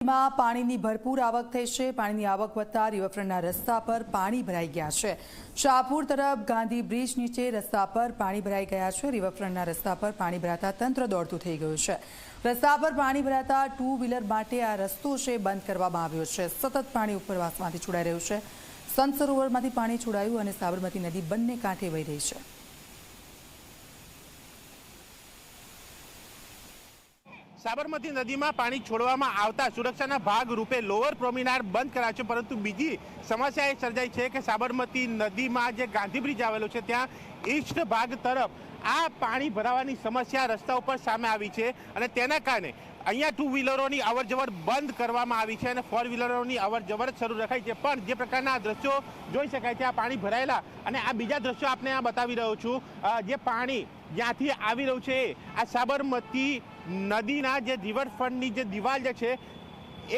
નદીમાં પાણીની ભરપૂર આવક થઈ છે। પાણીની આવક વધતા રિવરફ્રન્ટના રસ્તા પર પાણી ભરાઈ ગયા છે। શાહપુર તરફ ગાંધી બ્રિજ નીચે રસ્તા પર પાણી ભરાઈ ગયા છે। રિવરફ્રન્ટના રસ્તા પર પાણી ભરાતા તંત્ર દોડતું થઈ ગયું છે। રસ્તા પર પાણી ભરાતા ટુ વ્હીલર માટે આ રસ્તો છે બંધ કરવામાં આવ્યો છે। સતત પાણી ઉપરવાસમાંથી છોડાઈ રહ્યું છે। સંત સરોવરમાંથી પાણી છોડાયું અને સાબરમતી નદી બંને કાંઠે વહી રહી છે। સાબરમતી નદીમાં પાણી છોડવામાં આવતા સુરક્ષાના ભાગ રૂપે લોઅર પ્રોમિનાર બંધ કરાયો છે, પરંતુ બીજી સમસ્યા એ સર્જાઈ છે કે સાબરમતી નદીમાં જે ગાંધી બ્રિજ આવેલો છે ત્યાં ઈસ્ટ ભાગ તરફ આ પાણી ભરાવાની સમસ્યા રસ્તા ઉપર સામે આવી છે અને તેના કારણે અહીંયા ટુ વ્હીલરોની અવરજવર બંધ કરવામાં આવી છે અને ફોર વ્હીલરોની અવરજવર શરૂ રખાઈ છે। પણ જે પ્રકારના આ દ્રશ્યો જોઈ શકાય છે, આ પાણી ભરાયેલા અને આ બીજા દ્રશ્યો આપણે આ બતાવી રહ્યો છું, જે પાણી જ્યાંથી આવી રહ્યું છે આ સાબરમતી નદીના જે રિવરફ્રન્ટની જે દિવાલ જે છે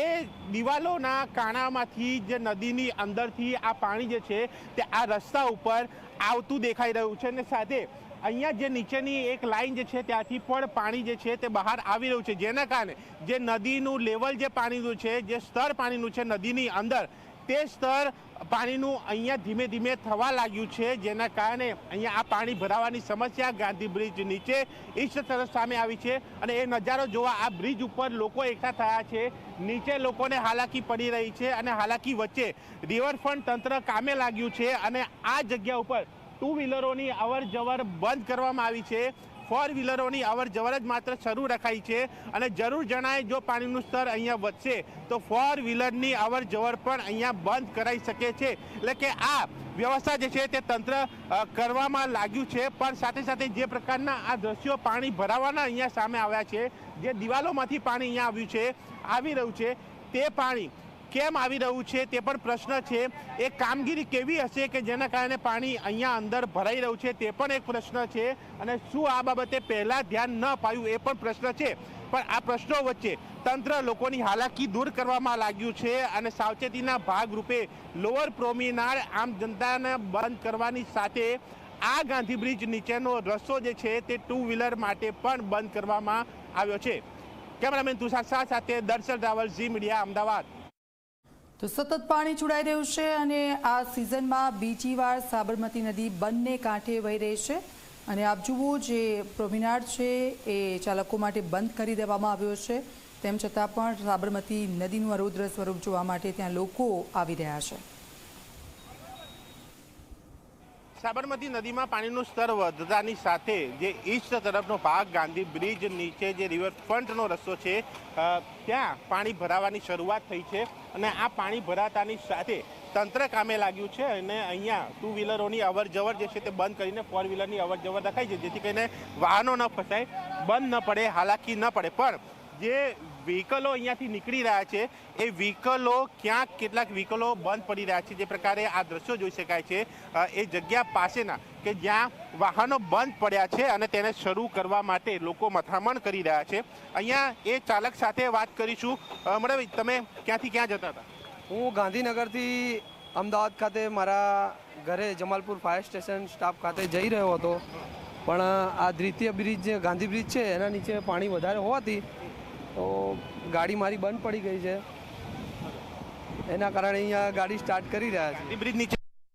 એ દિવાલોના કાણામાંથી જે નદીની અંદરથી આ પાણી જે છે તે આ રસ્તા ઉપર આવતું દેખાઈ રહ્યું છે અને સાથે અહીંયા જે નીચેની એક લાઈન જે છે ત્યાંથી પણ પાણી જે છે તે બહાર આવી રહ્યું છે, જેના કારણે જે નદીનું લેવલ જે પાણીનું છે, જે સ્તર પાણીનું છે નદીની અંદર, તે સ્તર પાણીનું અહીંયા ધીમે ધીમે થવા લાગ્યું છે, જેના કારણે અહીંયા આ પાણી ભરાવાની સમસ્યા ગાંધી બ્રિજ નીચે ઈસ્ટ તરફ સામે આવી છે અને એ નજારો જોવા આ બ્રિજ ઉપર લોકો એકઠા થયા છે। નીચે લોકોને હાલાકી પડી રહી છે અને હાલાકી વચ્ચે રિવરફ્રન્ટ તંત્ર કામે લાગ્યું છે અને આ જગ્યા ઉપર ટુ વ્હીલરોની અવર જવર બંધ કરવામાં આવી છે। ફોર વ્હીલરોની અવર જવર જ માત્ર શરૂ રખાઈ છે અને જરૂર જણાય જો પાણીનું સ્તર અહીંયા વધશે તો ફોર વ્હીલરની અવર જવર પણ અહીંયા બંધ કરાઈ શકે છે। એટલે કે આ વ્યવસ્થા જે છે તે તંત્ર કરવામાં લાગ્યું છે। પણ સાથે સાથે જે પ્રકારના આ દ્રશ્યો પાણી ભરાવાના અહીંયા સામે આવ્યા છે, જે દિવાલોમાંથી પાણી અહીંયા આવી રહ્યું છે, તે પાણી કેમ આવી રહ્યું છે તે પણ પ્રશ્ન છે। એ કામગીરી કેવી હશે કે જેના કારણે પાણી અહીંયા અંદર ભરાઈ રહ્યું છે તે પણ એક પ્રશ્ન છે અને શું આ બાબતે પહેલાં ધ્યાન ન અપાયું એ પણ પ્રશ્ન છે। પણ આ પ્રશ્નો વચ્ચે તંત્ર લોકોની હાલાકી દૂર કરવામાં લાગ્યું છે અને સાવચેતીના ભાગરૂપે લોઅર પ્રોમિનાર આમ જનતાને બંધ કરવાની સાથે આ ગાંધી બ્રિજ નીચેનો રસ્તો જે છે તે ટુ વ્હીલર માટે પણ બંધ કરવામાં આવ્યો છે। કેમેરામેન તુષાર શાહ સાથે દર્શન રાવલ, ઝી મીડિયા, અમદાવાદ। તો સતત પાણી છોડાઈ રહ્યું છે અને આ સિઝનમાં બીજી વાર સાબરમતી નદી બંને કાંઠે વહી રહી છે અને આપ જુઓ જે પ્રોમિનાર છે એ ચાલકો માટે બંધ કરી દેવામાં આવ્યો છે, તેમ છતાં પણ સાબરમતી નદીનું રૌદ્ર સ્વરૂપ જોવા માટે ત્યાં લોકો આવી રહ્યા છે। સાબરમતી નદીમાં પાણીનું સ્તર વધતાની સાથે જે ઈસ્ટ તરફનો ભાગ ગાંધી બ્રિજ નીચે જે રિવરફ્રન્ટનો રસ્તો છે ત્યાં પાણી ભરાવાની શરૂઆત થઈ છે અને આ પાણી ભરાતાની સાથે તંત્ર કામે લાગ્યું છે અને અહીંયા ટુ વ્હીલરોની અવર જવર જે છે તે બંધ કરીને ફોર વ્હીલરની અવર જવર રખાઈ છે, જેથી કરીને વાહનો ન ફસાય, બંધ ન પડે, હાલાકી ન પડે। પણ જે વ્હીકલો અહીંયાથી નીકળી રહ્યા છે એ વ્હીકલો ક્યાંક કેટલાક વ્હીકલો બંધ પડી રહ્યા છે। જે પ્રકારે આ દ્રશ્યો જોઈ શકાય છે એ જગ્યા પાસેના કે જ્યાં વાહનો બંધ પડ્યા છે અને તેને શરૂ કરવા માટે લોકો મથામણ કરી રહ્યા છે। અહીંયા એ ચાલક સાથે વાત કરીશું। મેડમ, તમે ક્યાંથી ક્યાં જતા હતા? હું ગાંધીનગરથી અમદાવાદ ખાતે મારા ઘરે જમાલપુર ફાયર સ્ટેશન સ્ટાફ ખાતે જઈ રહ્યો હતો, પણ આ દ્વિતીય બ્રિજ જે ગાંધી બ્રિજ છે એના નીચે પાણી વધારે હોવાથી તો ગાડી મારી બંધ પડી ગઈ છે, એના કારણે અહીંયા ગાડી સ્ટાર્ટ કરી રહ્યા છે। બ્રિજ નીચે